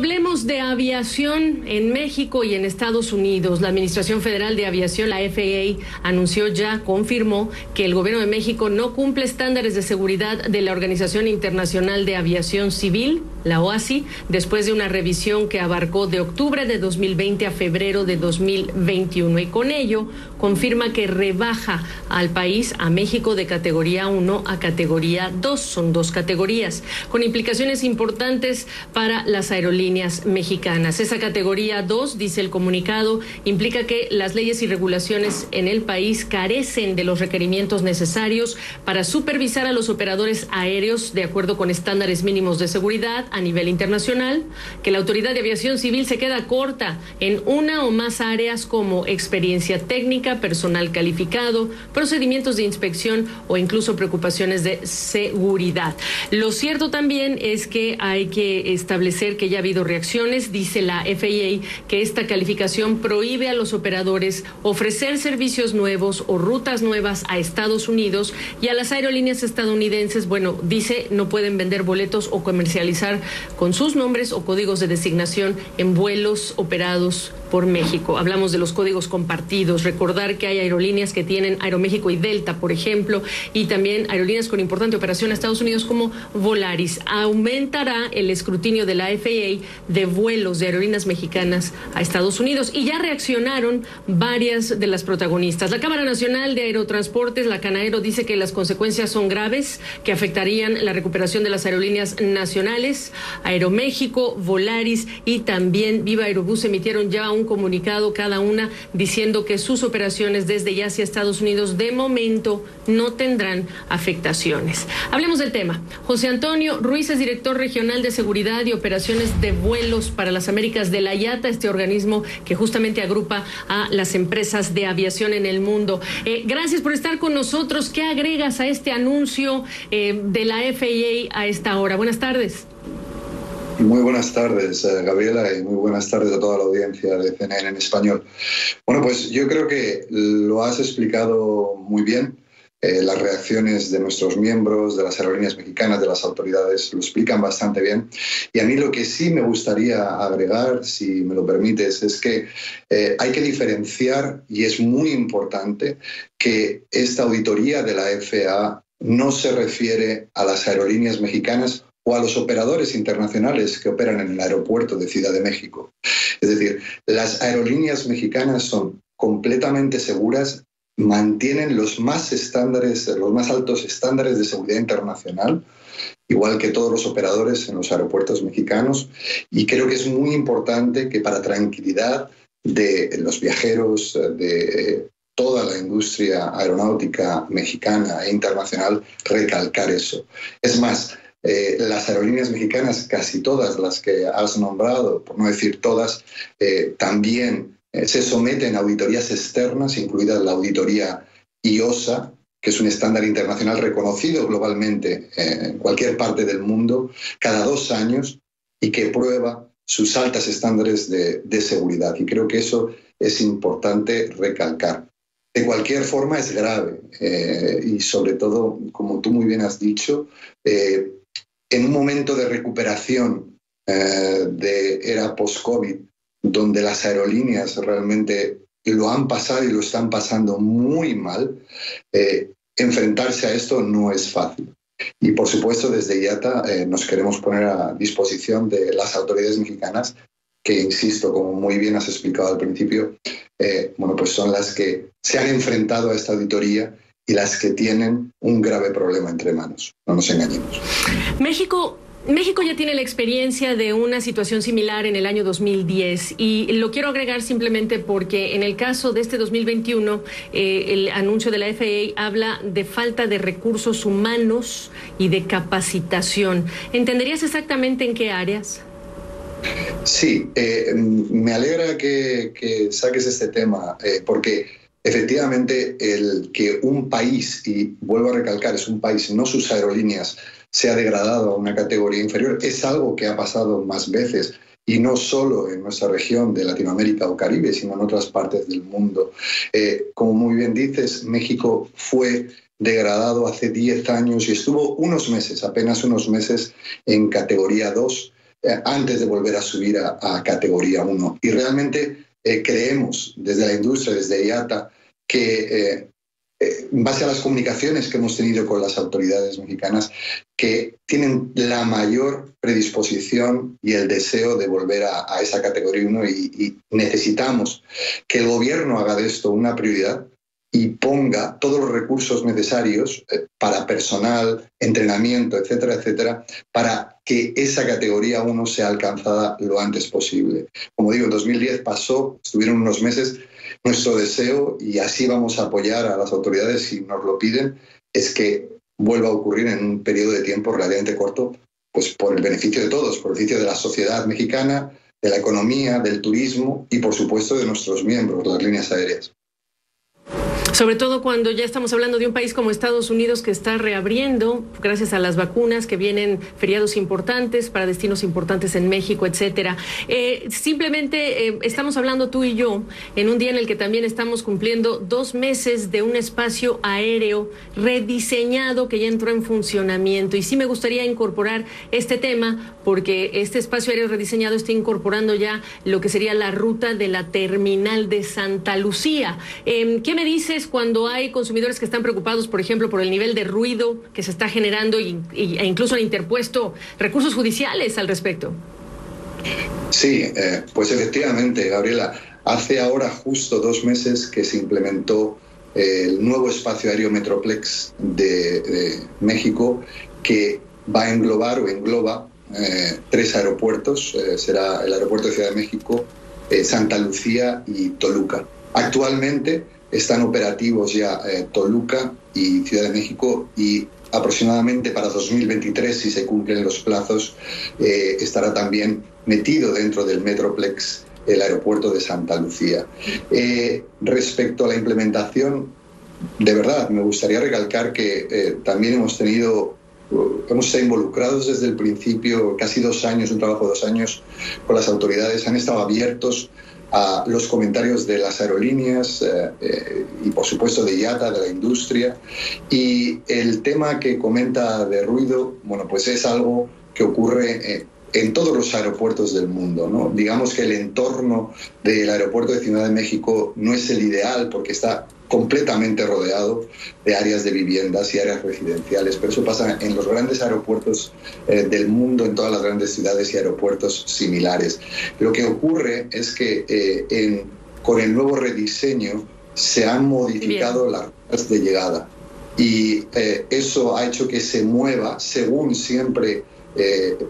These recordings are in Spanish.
hablemos de aviación en México y en Estados Unidos. La Administración Federal de Aviación, la FAA, confirmó que el gobierno de México no cumple estándares de seguridad de la Organización Internacional de Aviación Civil, la OASI, después de una revisión que abarcó de octubre de 2020 a febrero de 2021. Y con ello confirma que rebaja al país, a México, de categoría 1 a categoría 2. Son dos categorías, con implicaciones importantes para las aerolíneas mexicanas. Esa categoría 2, dice el comunicado, implica que las leyes y regulaciones en el país carecen de los requerimientos necesarios para supervisar a los operadores aéreos de acuerdo con estándares mínimos de seguridad a nivel internacional, que la Autoridad de Aviación Civil se queda corta en una o más áreas como experiencia técnica, personal calificado, procedimientos de inspección o incluso preocupaciones de seguridad. Lo cierto también es que hay que establecer que ya ha habido reacciones. Dice la FAA que esta calificación prohíbe a los operadores ofrecer servicios nuevos o rutas nuevas a Estados Unidos, y a las aerolíneas estadounidenses, dice, no pueden vender boletos o comercializar con sus nombres o códigos de designación en vuelos operados por México. Hablamos de los códigos compartidos. Recordar que hay aerolíneas que tienen Aeroméxico y Delta, por ejemplo, y también aerolíneas con importante operación a Estados Unidos como Volaris. Aumentará el escrutinio de la FAA de vuelos de aerolíneas mexicanas a Estados Unidos, y ya reaccionaron varias de las protagonistas. La Cámara Nacional de Aerotransportes, la Canaero, dice que las consecuencias son graves, que afectarían la recuperación de las aerolíneas nacionales. Aeroméxico, Volaris y también Viva Aerobús emitieron ya un comunicado cada una diciendo que sus operaciones desde y hacia Estados Unidos de momento no tendrán afectaciones. Hablemos del tema. José Antonio Ruiz es director regional de seguridad y operaciones de vuelos para las Américas de la IATA, este organismo que justamente agrupa a las empresas de aviación en el mundo. Gracias por estar con nosotros. ¿Qué agregas a este anuncio de la FAA a esta hora? Buenas tardes. Muy buenas tardes, Gabriela, y muy buenas tardes a toda la audiencia de CNN en español. Bueno, pues yo creo que lo has explicado muy bien. Las reacciones de nuestros miembros, de las aerolíneas mexicanas, de las autoridades, lo explican bastante bien. Y a mí lo que sí me gustaría agregar, si me lo permites, es que hay que diferenciar, y es muy importante, que esta auditoría de la FAA no se refiere a las aerolíneas mexicanas o a los operadores internacionales que operan en el aeropuerto de Ciudad de México. Es decir, las aerolíneas mexicanas son completamente seguras, mantienen los más altos estándares de seguridad internacional, igual que todos los operadores en los aeropuertos mexicanos, y creo que es muy importante que, para tranquilidad de los viajeros, de toda la industria aeronáutica mexicana e internacional, recalcar eso. Es más, las aerolíneas mexicanas, casi todas las que has nombrado, por no decir todas, también se someten a auditorías externas, incluida la auditoría IOSA, que es un estándar internacional reconocido globalmente en cualquier parte del mundo, cada 2 años, y que prueba sus altos estándares de seguridad. Y creo que eso es importante recalcar. De cualquier forma, es grave y, sobre todo, como tú muy bien has dicho, en un momento de recuperación de era post-COVID, donde las aerolíneas realmente lo han pasado y lo están pasando muy mal, enfrentarse a esto no es fácil. Y, por supuesto, desde IATA nos queremos poner a disposición de las autoridades mexicanas, que, insisto, como muy bien has explicado al principio, pues son las que se han enfrentado a esta auditoría y las que tienen un grave problema entre manos. No nos engañemos. México ya tiene la experiencia de una situación similar en el año 2010, y lo quiero agregar simplemente porque en el caso de este 2021, el anuncio de la FAA habla de falta de recursos humanos y de capacitación. ¿Entenderías exactamente en qué áreas? Sí, me alegra que saques este tema, porque efectivamente el que un país, y vuelvo a recalcar, es un país, no sus aerolíneas, se ha degradado a una categoría inferior, es algo que ha pasado más veces, y no solo en nuestra región de Latinoamérica o Caribe, sino en otras partes del mundo. Como muy bien dices, México fue degradado hace 10 años y estuvo apenas unos meses, en categoría 2, antes de volver a subir a categoría 1. Y realmente creemos desde la industria, desde IATA, que en base a las comunicaciones que hemos tenido con las autoridades mexicanas, que tienen la mayor predisposición y el deseo de volver a esa categoría 1 y necesitamos que el gobierno haga de esto una prioridad y ponga todos los recursos necesarios para personal, entrenamiento, etcétera, etcétera, para que esa categoría 1 sea alcanzada lo antes posible. Como digo, en 2010 pasó, estuvieron unos meses. Nuestro deseo, y así vamos a apoyar a las autoridades si nos lo piden, es que vuelva a ocurrir en un periodo de tiempo relativamente corto, pues por el beneficio de todos, por el beneficio de la sociedad mexicana, de la economía, del turismo y, por supuesto, de nuestros miembros, las líneas aéreas. Sobre todo cuando ya estamos hablando de un país como Estados Unidos que está reabriendo gracias a las vacunas, que vienen feriados importantes para destinos importantes en México, etcétera. Simplemente estamos hablando tú y yo en un día en el que también estamos cumpliendo 2 meses de un espacio aéreo rediseñado que ya entró en funcionamiento. Y sí me gustaría incorporar este tema porque este espacio aéreo rediseñado está incorporando ya lo que sería la ruta de la terminal de Santa Lucía. ¿Qué me dices cuando hay consumidores que están preocupados, por ejemplo, por el nivel de ruido que se está generando e incluso han interpuesto recursos judiciales al respecto? Sí, pues efectivamente, Gabriela, hace ahora justo 2 meses que se implementó el nuevo espacio aéreo Metroplex de México, que va a englobar o engloba 3 aeropuertos. Será el aeropuerto de Ciudad de México, Santa Lucía y Toluca. Actualmente están operativos ya Toluca y Ciudad de México, y aproximadamente para 2023, si se cumplen los plazos, estará también metido dentro del Metroplex el aeropuerto de Santa Lucía. Respecto a la implementación, de verdad, me gustaría recalcar que también hemos estado involucrados desde el principio, casi 2 años, un trabajo de 2 años con las autoridades. Han estado abiertos a los comentarios de las aerolíneas y, por supuesto, de IATA, de la industria. Y el tema que comenta de ruido, bueno, pues es algo que ocurre en todos los aeropuertos del mundo, ¿no? Digamos que el entorno del aeropuerto de Ciudad de México no es el ideal porque está completamente rodeado de áreas de viviendas y áreas residenciales, pero eso pasa en los grandes aeropuertos del mundo, en todas las grandes ciudades y aeropuertos similares. Lo que ocurre es que con el nuevo rediseño se han modificado las rutas de llegada y eso ha hecho que se mueva según siempre,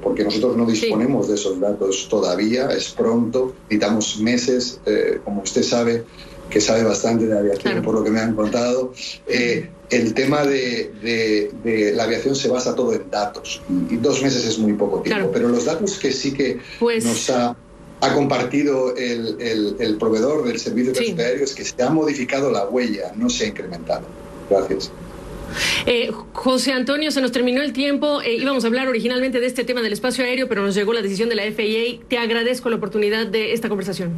porque nosotros no disponemos de esos datos todavía, es pronto, necesitamos meses, como usted sabe, que sabe bastante de aviación, claro, por lo que me han contado. El tema de la aviación se basa todo en datos, y 2 meses es muy poco tiempo, claro, pero los datos que sí que nos ha compartido el proveedor del servicio de transporte aéreo es que se ha modificado la huella, no se ha incrementado. Gracias. José Antonio, se nos terminó el tiempo. Íbamos a hablar originalmente de este tema del espacio aéreo, pero nos llegó la decisión de la FAA. Te agradezco la oportunidad de esta conversación.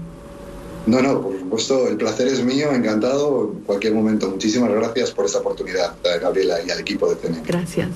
No, por supuesto, el placer es mío, encantado en cualquier momento. Muchísimas gracias por esta oportunidad, Gabriela, y al equipo de CNN. Gracias.